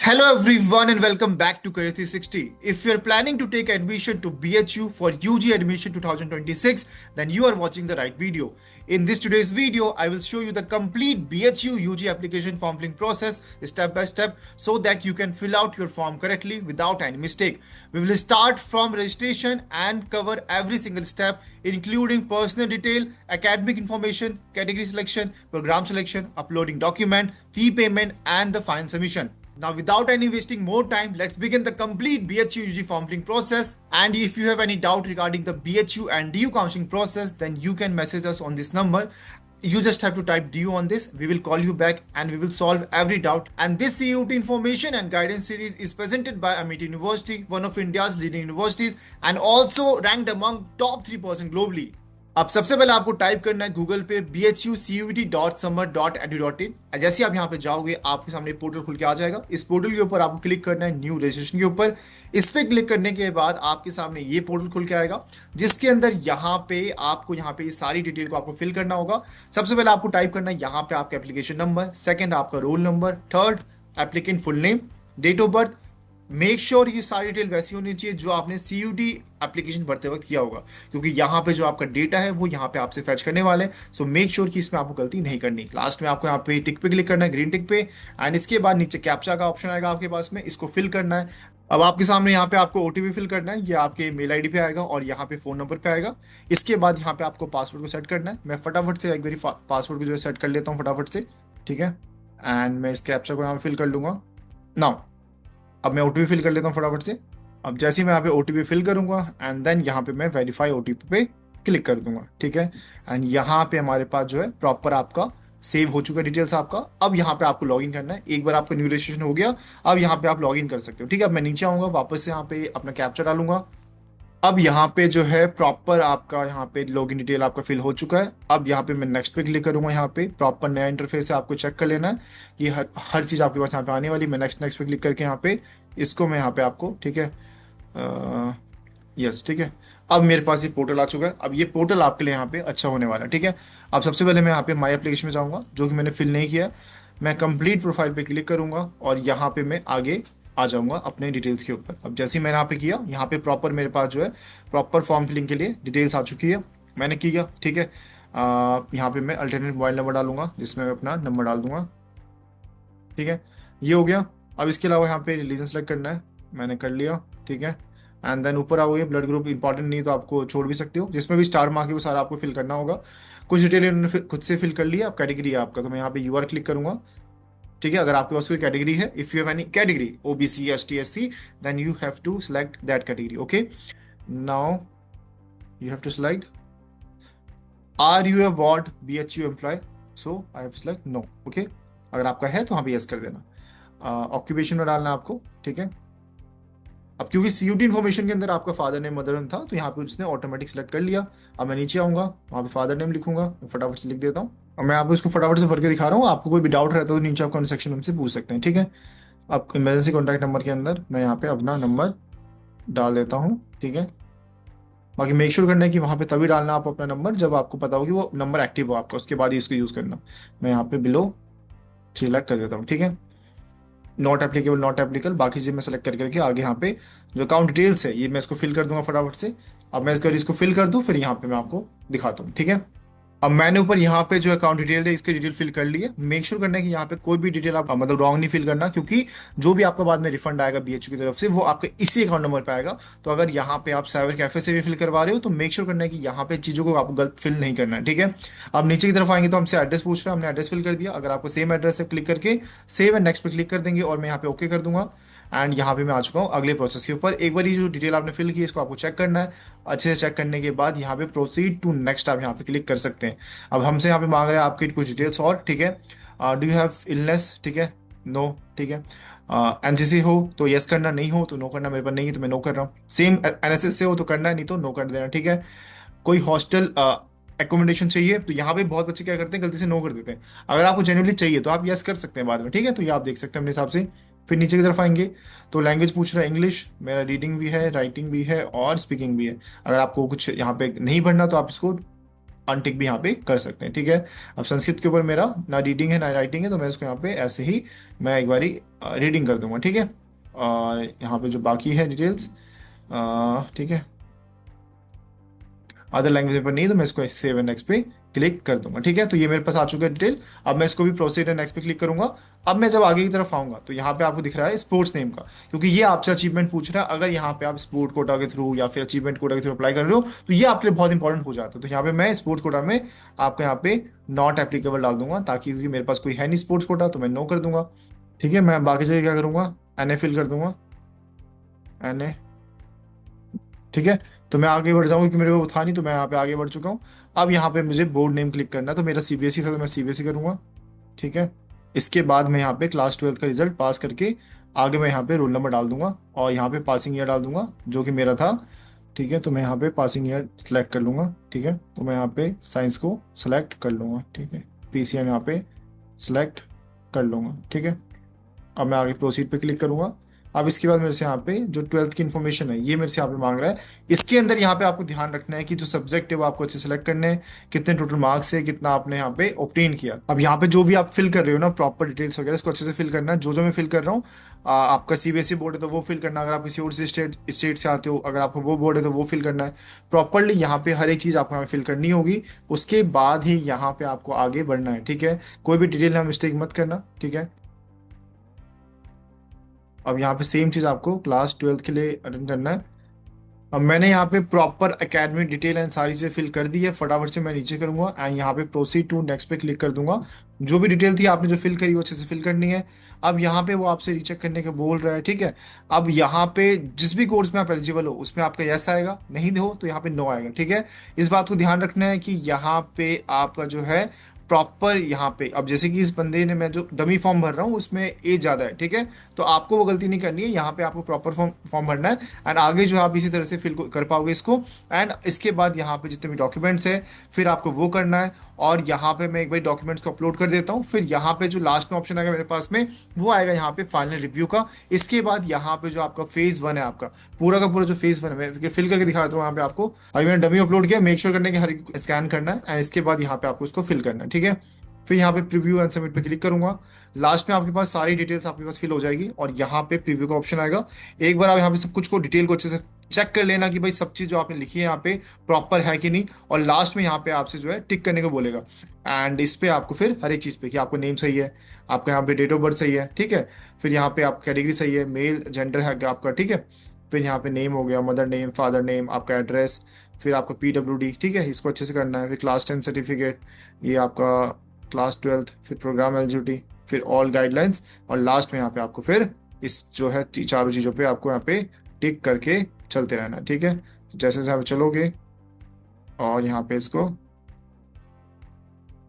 Hello everyone and welcome back to Career 360. If you're planning to take admission to BHU for UG admission 2026, then you are watching the right video. In this today's video, I will show you the complete BHU UG application form filling process step by step so that you can fill out your form correctly without any mistake. We will start from registration and cover every single step including personal detail, academic information, category selection, program selection, uploading document, fee payment and the final submission. Now, without any wasting more time, let's begin the complete BHU UG form filling process. And if you have any doubt regarding the BHU and DU counseling process, then you can message us on this number. You just have to type DU on this. We will call you back and we will solve every doubt. And this CUT information and guidance series is presented by Amity University, one of India's leading universities, and also ranked among top 3% globally. अब सबसे पहले आपको type करना है Google पे bhucut.summer.edu.in। जैसे आप यहाँ पे जाओगे आपके सामने पोर्टल खुल के आ जाएगा। इस पोर्टल के ऊपर आपको क्लिक करना है न्यू रजिस्ट्रेशन के ऊपर। इस पे क्लिक करने के बाद आपके सामने ये पोर्टल खुल के आएगा जिसके अंदर यहाँ पे आपको यहाँ पे सारी डिटेल को आपको फिल करना होगा। सबसे पहले आपको टाइप करना है यहाँ पे आपका एप्लीकेशन नंबर, सेकेंड आपका roll number, third applicant full name, date of birth. Make sure ये सारी डिटेल वैसी होनी चाहिए जो आपने CUT एप्लीकेशन भरते वक्त किया होगा, क्योंकि यहाँ पे जो आपका डेटा है वो यहाँ पे आपसे फैच करने वाले हैं। सो मेक श्योर कि इसमें आपको गलती नहीं करनी। लास्ट में आपको यहाँ पे टिक पे क्लिक करना है, ग्रीन टिक पे, एंड इसके बाद नीचे कैप्चा का ऑप्शन आएगा आपके पास में, इसको फिल करना है। अब आपके सामने यहाँ पे आपको OTP फिल करना है, ये आपके मेल ID पे आएगा और यहाँ पे फोन नंबर पे आएगा। इसके बाद यहाँ पे आपको पासवर्ड को सेट करना है। मैं फटाफट से एक बार पासवर्ड को जो है सेट कर लेता हूँ फटाफट से, ठीक है। एंड मैं इस कैप्चा को यहाँ पे फिल कर लूंगा। नाउ अब मैं OTP फिल कर लेता हूँ फटाफट से। अब जैसे ही मैं यहाँ पे OTP फिल करूंगा एंड देन यहाँ पे मैं वेरीफाई OTP पे क्लिक कर दूंगा, ठीक है। एंड यहाँ पे हमारे पास जो है प्रॉपर आपका सेव हो चुका डिटेल्स आपका। अब यहाँ पे आपको लॉगिन करना है। एक बार आपका न्यू रजिस्ट्रेशन हो गया, अब यहाँ पे आप लॉगिन कर सकते हो, ठीक है। अब मैं नीचे आऊंगा, वापस से यहाँ पे अपना कैप्चा डालूंगा। अब यहाँ पे जो है प्रॉपर आपका यहाँ पे लॉगिन डिटेल आपका फिल हो चुका है। अब यहाँ पे मैं नेक्स्ट पे क्लिक करूंगा। यहाँ पे प्रॉपर नया इंटरफेस है, आपको चेक कर लेना है कि हर चीज़ आपके पास यहाँ पे आने वाली। मैं नेक्स्ट पे क्लिक करके यहाँ पे इसको मैं यहाँ पे आपको, ठीक है, यस, ठीक है। अब मेरे पास ये पोर्टल आ चुका है। अब ये पोर्टल आपके लिए यहाँ पे अच्छा होने वाला है, ठीक है। अब सबसे पहले मैं यहाँ पे माई एप्लीकेशन में जाऊँगा, जो कि मैंने फिल नहीं किया है। मैं कंप्लीट प्रोफाइल पे क्लिक करूंगा और यहाँ पे मैं आगे आ जाऊंगा अपने डिटेल्स के ऊपर। अब जैसे ही मैंने यहाँ पे किया, यहाँ पे प्रॉपर मेरे पास जो है प्रॉपर फॉर्म फिलिंग के लिए डिटेल्स आ चुकी है, मैंने किया, ठीक है। यहाँ पे मैं अल्टरनेट मोबाइल नंबर डालूंगा जिसमें मैं अपना नंबर डाल दूंगा, ठीक है। ये हो गया। अब इसके अलावा यहाँ पे रिलीजन सेलेक्ट करना है, मैंने कर लिया, ठीक है। एंड देन ऊपर आओगे, ब्लड ग्रुप इंपॉर्टेंट नहीं तो आपको छोड़ भी सकते हो, जिसमें भी स्टार मार्क है वो सारा आपको फिल करना होगा। कुछ डिटेल इन्होंने खुद से फिल कर लिया। अब कैटेगरी है आपका, तो मैं यहाँ पे UR क्लिक करूंगा, ठीक है। अगर आपके पास कोई कैटेगरी है, if you have any category OBC ST SC, then you have to select that category, okay. Now you have to select are you a ward BHU employ, so I have select no, okay. अगर आपका है तो हाँ भी yes कर देना। Occupation में डालना आपको, ठीक है। अब क्योंकि CUT इन्फॉर्मेशन के अंदर आपका फादर नेम मदर नेम था, तो यहाँ पे उसने ऑटोमेटिक सेलेक्ट कर लिया। अब मैं नीचे आऊंगा, वहाँ पे फादर नेम लिखूंगा, फटाफट से लिख देता हूँ। अब मैं आपको इसको फटाफट से भर के दिखा रहा हूँ। आपको कोई भी डाउट रहता है तो नीचे आप कमेंट सेक्शन में हमसे पूछ सकते हैं, ठीक है। अब इमरजेंसी कॉन्टैक्ट नंबर के अंदर मैं यहाँ पे अपना नंबर डाल देता हूँ, ठीक है। बाकी मेक श्योर करना है कि वहाँ पे तभी डालना आप अपना नंबर जब आपको पता हो कि वो नंबर एक्टिव हो आपका, उसके बाद ही इसको यूज़ करना। मैं यहाँ पे बिलो सिलेक्ट कर देता हूँ, ठीक है। नॉट एप्लीकेबल, नॉट एप्लीकेबल, बाकी चीज़ मैं सेलेक्ट करके आगे यहाँ पे जो अकाउंट डिटेल्स है ये मैं इसको फिल कर दूंगा फटाफट से। अब मैं इसको फिल कर दूँ, फिर यहाँ पे मैं आपको दिखाता हूँ, ठीक है। अब मैंने ऊपर यहाँ पे जो अकाउंट डिटेल है इसकी डिटेल फिल कर ली है। मेक श्योर करना है कि यहाँ पे कोई भी डिटेल आप मतलब रॉन्ग नहीं फिल करना, क्योंकि जो भी आपका बाद में रिफंड आएगा BHU की तरफ से वो आपके इसी अकाउंट नंबर पे आएगा। तो अगर यहाँ पे आप साइबर कैफे से भी फिल करवा रहे हो तो मेक श्योर करना है कि यहाँ पे चीज़ों को आपको गलत फिल नहीं करना है, ठीक है। अब नीचे की तरफ आएंगे तो हमसे एड्रेस पूछ रहा है, हमने एड्रेस फिल कर दिया। अगर आपको सेम एड्रेस है क्लिक करके सेव एंड नेक्स्ट पे क्लिक कर देंगे और मैं यहाँ पे ओके कर दूंगा। एंड यहाँ पे मैं आ चुका हूँ अगले प्रोसेस के ऊपर। एक बार ये जो डिटेल आपने फिल की है इसको आपको चेक करना है। अच्छे से चेक करने के बाद यहाँ पे प्रोसीड टू नेक्स्ट आप यहाँ पे क्लिक कर सकते हैं। अब हमसे यहाँ पे मांग रहे हैं आपकी कुछ डिटेल्स और, ठीक है। डू यू हैव इलनेस, ठीक है, नो, ठीक है। NCC हो तो यस करना, नहीं हो तो नो करना। मेरे पास नहीं है तो मैं नो कर रहा हूँ। सेम NSS से हो तो करना है, नहीं तो नो कर देना, ठीक है। कोई हॉस्टल एकोमोडेशन चाहिए तो यहाँ पे बहुत बच्चे क्या करते हैं, गलती से नो कर देते हैं। अगर आपको जेन्युइनली चाहिए तो आप यस कर सकते हैं बाद में, ठीक है। तो ये आप देख सकते हैं अपने हिसाब से। फिर नीचे की तरफ आएंगे तो लैंग्वेज पूछ रहा है इंग्लिश, मेरा रीडिंग भी है, राइटिंग भी है और स्पीकिंग भी है। अगर आपको कुछ यहाँ पे नहीं भरना तो आप इसको अनटिक भी यहाँ पे कर सकते हैं, ठीक है। अब संस्कृत के ऊपर मेरा ना रीडिंग है ना राइटिंग है, तो मैं इसको यहाँ पे ऐसे ही मैं एक बारी रीडिंग कर दूंगा, ठीक है। और यहाँ पे जो बाकी है डिटेल्स, ठीक है, अदर लैंग्वेज पर नहीं, तो मैं इसको सेव एंड नेक्स्ट पे क्लिक कर दूंगा, ठीक है। तो ये मेरे पास आ चुका है डिटेल। अब मैं इसको भी प्रोसीड एंड नेक्स्ट पे क्लिक करूंगा। अब मैं जब आगे की तरफ आऊंगा तो यहाँ पे आपको दिख रहा है स्पोर्ट्स नेम का, क्योंकि ये आपसे अचीवमेंट पूछ रहा है। अगर यहाँ पे आप स्पोर्ट कोटा के थ्रू या फिर अचीवमेंट कोटा के थ्रू अप्लाई कर रहे हो तो ये आपके लिए बहुत इंपॉर्टेंट हो जाता है। तो यहाँ पे मैं स्पोर्ट्स कोटा में आपको यहाँ पे नॉट एप्लीकेबल डाल दूंगा, ताकि क्योंकि मेरे पास कोई है नहीं स्पोर्ट्स कोटा, तो मैं नो कर दूंगा, ठीक है। मैं बाकी जगह क्या करूंगा, एन ए फिल कर दूंगा, एन ए, ठीक है। तो मैं आगे बढ़ जाऊंगा, क्योंकि मेरे को था नहीं, तो मैं यहाँ पे आगे बढ़ चुका हूँ। अब यहाँ पे मुझे बोर्ड नेम क्लिक करना है, तो मेरा सीबीएसई था तो मैं सीबीएसई करूंगा, ठीक है। इसके बाद मैं यहाँ पे क्लास 12 का रिजल्ट पास करके आगे मैं यहाँ पे रोल नंबर डाल दूंगा और यहाँ पे पासिंग ईयर डाल दूंगा जो कि मेरा था, ठीक है। तो मैं यहाँ पे पासिंग ईयर सेलेक्ट कर लूंगा, ठीक है। तो मैं यहाँ पे साइंस को सेलेक्ट कर लूंगा, ठीक है। पीसीएम यहाँ पे सेलेक्ट कर लूंगा, ठीक है। अब मैं आगे प्रोसीड पे क्लिक करूंगा। अब इसके बाद मेरे से यहाँ पे जो 12th की इन्फॉर्मेशन है ये मेरे से यहाँ पे मांग रहा है। इसके अंदर यहाँ पे आपको ध्यान रखना है कि जो सब्जेक्ट है वो आपको अच्छे सेलेक्ट करने हैं, कितने टोटल मार्क्स है, कितना आपने यहाँ पे ऑब्टेन किया। अब यहाँ पे जो भी आप फिल कर रहे हो ना प्रॉपर डिटेल्स वगैरह, इसको अच्छे से फिल करना है। जो जो मैं फिल कर रहा हूँ, आपका सीबीएसई बोर्ड है तो वो फिल करना, अगर आप किसी और से स्टेट से आते हो, अगर आपका वो बोर्ड है तो वो फिल करना है प्रॉपरली। यहाँ पे हर एक चीज़ आपको यहाँ फिल करनी होगी, उसके बाद ही यहाँ पे आपको आगे बढ़ना है, ठीक है। कोई भी डिटेल में मिस्टेक मत करना, ठीक है। अब यहाँ पे सेम चीज आपको क्लास 12 के लिए अटेंड करना है। अब मैंने यहाँ पे प्रॉपर एकेडमिक डिटेल एंड सारी चीजें फिल कर दी है, फटाफट से मैं नीचे करूंगा एंड यहाँ पे प्रोसीड टू नेक्स्ट पे क्लिक कर दूंगा। जो भी डिटेल थी आपने जो फिल करी वो अच्छे से फिल करनी है। अब यहाँ पे वो आपसे रीचेक करने के बोल रहा है, ठीक है। अब यहाँ पे जिस भी कोर्स में आप एलिजिबल हो उसमें आपका यस आएगा, नहीं हो तो यहाँ पे नो आएगा, ठीक है। इस बात को ध्यान रखना है कि यहाँ पे आपका जो है प्रॉपर यहाँ पे, अब जैसे कि इस बंदे ने, मैं जो डमी फॉर्म भर रहा हूँ उसमें एज ज़्यादा है, ठीक है। तो आपको वो गलती नहीं करनी है, यहाँ पे आपको प्रॉपर फॉर्म फॉर्म भरना है एंड आगे जो है आप इसी तरह से फिल कर पाओगे इसको। एंड इसके बाद यहाँ पे जितने भी डॉक्यूमेंट्स है फिर आपको वो करना है। और यहाँ पे मैं एक बार डॉक्यूमेंट्स को अपलोड कर देता हूँ, फिर यहाँ पे जो लास्ट में ऑप्शन आएगा मेरे पास में वो आएगा यहाँ पे फाइनल रिव्यू का। इसके बाद यहाँ पे जो आपका फेज 1 है, आपका पूरा का पूरा जो फेज 1 है मैं फिल करके दिखा देता हूँ यहाँ पे आपको। अभी मैंने डमी अपलोड किया, मेक श्योर करने के हर स्कैन करना है एंड इसके बाद यहाँ पे आपको इसको फिल करना है, ठीक है। फिर यहाँ पे प्रीव्यू एंड सबमिट पे क्लिक करूंगा। लास्ट में आपके पास सारी डिटेल्स आपके पास फिल हो जाएगी और यहाँ पे प्रीव्यू का ऑप्शन आएगा। एक बार आप यहाँ पे सब कुछ को डिटेल को अच्छे से चेक कर लेना कि भाई सब चीज़ जो आपने लिखी है यहाँ पे प्रॉपर है कि नहीं। और लास्ट में यहाँ पे आपसे जो है टिक करने को बोलेगा एंड इस पे आपको फिर हर एक चीज़ पे कि आपको नेम सही है, आपका यहाँ पे डेट ऑफ बर्थ सही है, ठीक है। फिर यहाँ पे आप कैटेगरी सही है, मेल जेंडर है आपका, ठीक है। फिर यहाँ पे नेम हो गया, मदर नेम, फादर नेम, आपका एड्रेस, फिर आपका PWD, ठीक है, इसको अच्छे से करना है। फिर क्लास 10 सर्टिफिकेट, ये आपका क्लास 12, फिर प्रोग्राम एलिजिबिलिटी, फिर ऑल गाइडलाइंस और लास्ट में यहाँ पे आपको फिर इस जो है चारों चीज़ों पे आपको यहाँ पे टिक करके चलते रहना है, ठीक है। तो जैसे जैसे आप चलोगे और यहाँ पे इसको,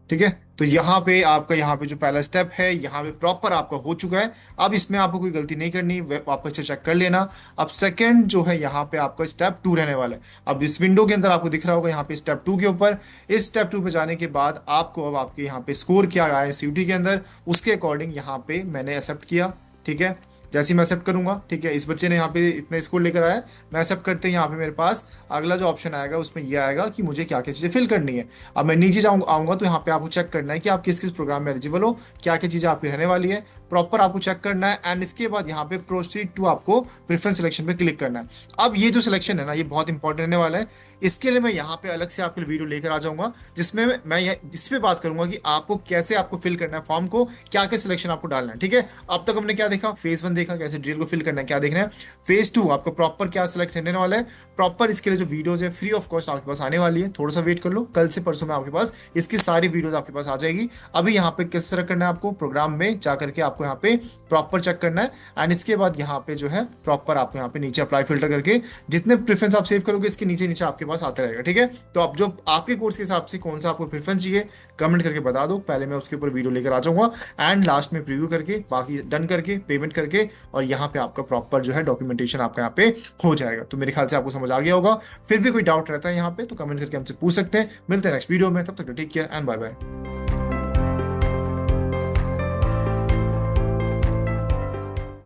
ठीक है। तो यहाँ पे आपका यहाँ पे जो पहला स्टेप है यहाँ पे प्रॉपर आपका हो चुका है। अब इसमें आपको कोई गलती नहीं करनी, वापस से चेक कर लेना। अब सेकंड जो है यहाँ पे आपका स्टेप 2 रहने वाला है। अब इस विंडो के अंदर आपको दिख रहा होगा यहाँ पे स्टेप 2 के ऊपर, इस स्टेप 2 पे जाने के बाद आपको अब आपके यहाँ पे स्कोर क्या आया है सीयूटी के अंदर, उसके अकॉर्डिंग यहाँ पे मैंने एक्सेप्ट किया, ठीक है। जैसे ही मैं एक्सेप्ट करूंगा, ठीक है, इस बच्चे ने यहाँ पे इतने स्कोर लेकर आया, मैं एक्सेप्ट करते ही यहाँ पे मेरे पास अगला जो ऑप्शन आएगा उसमें ये आएगा कि मुझे क्या क्या चीज़ें फिल करनी है। अब मैं नीचे आऊंगा तो यहाँ पे आपको चेक करना है कि आप किस किस प्रोग्राम में एलिजिबल हो, क्या क्या चीज़ें आपकी रहने वाली है, प्रॉपर आपको चेक करना है। एंड इसके बाद यहाँ पे प्रोसीड टू आपको प्रेफरेंस सिलेक्शन पे क्लिक करना है। अब ये जो सिलेक्शन है ना ये बहुत इंपॉर्टेंट रहने वाला है। इसके लिए मैं यहाँ पे अलग से आपके लिए वीडियो लेकर आ जाऊंगा जिसमें मैं इस पे बात करूंगा कि आपको कैसे आपको फिल करना है फॉर्म को, क्या क्या सिलेक्शन आपको डालना है, ठीक है। अब तक हमने क्या देखा, फेज 1 देखा कैसे डिटेल को फिल करना है, क्या देखना है। फेज 2 आपको प्रॉपर क्या सिलेक्ट रहने वाला है, प्रॉपर इसके लिए जो वीडियोज है फ्री ऑफ कॉस्ट आपके पास आने वाली है। थोड़ा सा वेट कर लो, कल से परसों में आपके पास इसकी सारी वीडियोज आपके पास आ जाएगी। अभी यहाँ पे किस तरह करना है, आपको प्रोग्राम में जा करके आपको यहाँ पे प्रॉपर चेक करना है एंड इसके बाद यहाँ पे जो है प्रॉपर आपको यहाँ पे नीचे अप्लाई फिल्टर करके जितने प्रेफरेंस आप सेव करोगे इसके नीचे नीचे आपके पास आता रहेगा, ठीक है। तो अब जो आपके कोर्स के हिसाब से कौन सा आपको प्रेफरेंस चाहिए कमेंट करके बता दो, पहले मैं उसके ऊपर वीडियो लेकर आ जाऊंगा एंड लास्ट में प्रीव्यू करके बाकी डन करके पेमेंट करके और यहाँ पे आपका प्रॉपर जो है डॉक्यूमेंटेशन आपका यहाँ पे हो जाएगा। तो मेरे ख्याल से आपको समझ आ गया होगा। फिर भी कोई डाउट रहता है यहाँ पे तो कमेंट करके हमसे पूछ सकते हैं। मिलते हैं नेक्स्ट वीडियो में, तब तक take care and bye bye.